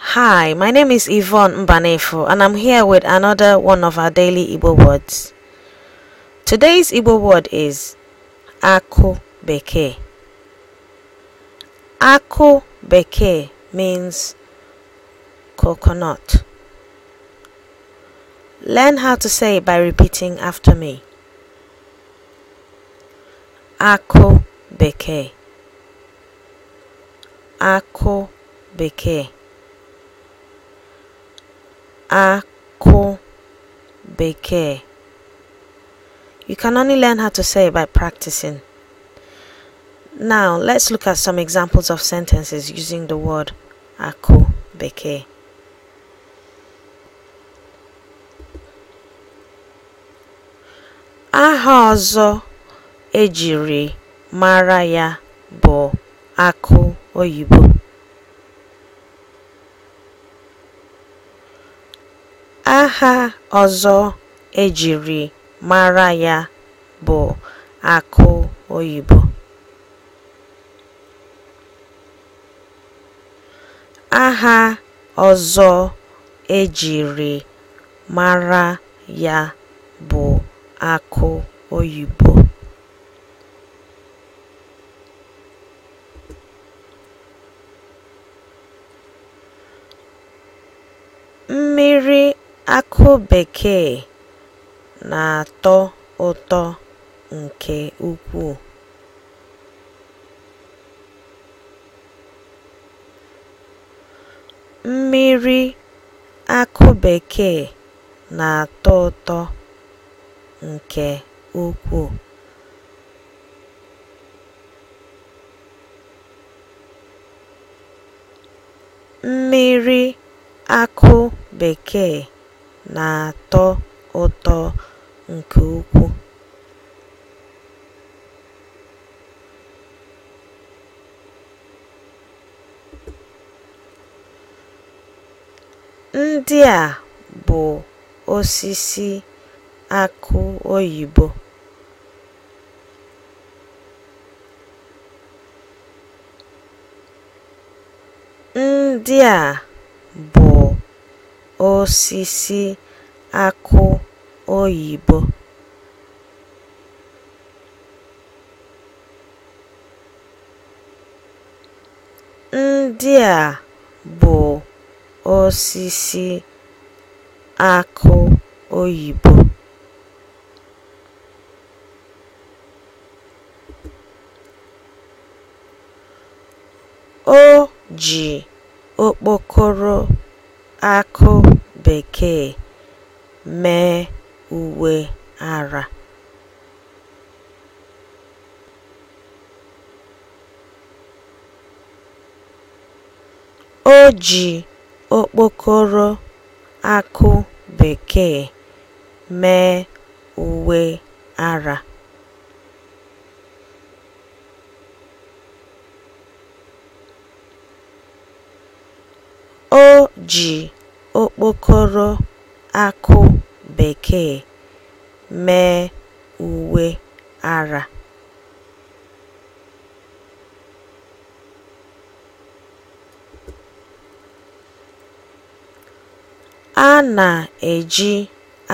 Hi, my name is Yvonne Mbanefo and I'm here with another one of our daily Igbo words. Today's Igbo word is Akụ Bekee. Akụ Bekee means coconut. Learn how to say it by repeating after me. Akụ Bekee. Akụ Bekee. Akụ Bekee. You can only learn how to say it by practicing. Now, let's look at some examples of sentences using the word Akụ Bekee. Aha ọzọ ejiri mara ya bụ akụ oyibo. Aha ọzọ ejiri mara ya bụ akụ oyibo. Aha ọzọ ejiri mara ya bụ akụ oyibo. Mmiri akụ bekee na-atọ ụtọ nke ukwuu. Mmiri akụ bekee na-atọ ụtọ nke ukwuu. Mmiri akụ bekee na-atọ ụtọ nke ukwuu. Ndị a bụ osisi akụ oyibo. Ndị a bụ osisi akụ oyibo. Ndị a bụ osisi akụ oyibo. O ji okpokoro akụ bekee mee uwe ara. O ji okpokoro akụ bekee mee uwe ara. O ji okpokoro akụ bekee mee uwe ara. A na-eji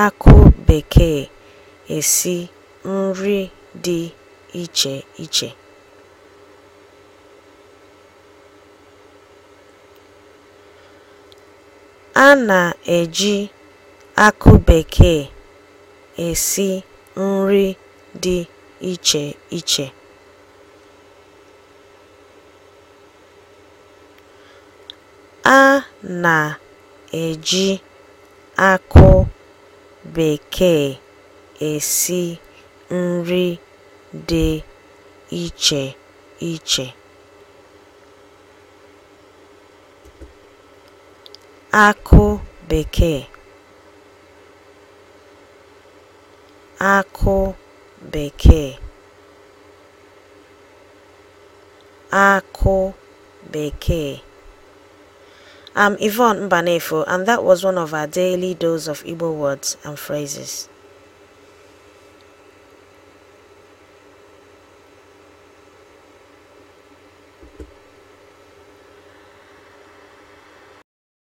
akụ bekee esi nri dị iche iche. A na-eji akụ bekee esi nri dị iche iche. A na-eji akụ bekee esi nri dị iche iche. Akụ bekee. Akụ bekee. Akụ bekee. I'm Yvonne Mbanefo, and that was one of our daily dose of Igbo words and phrases.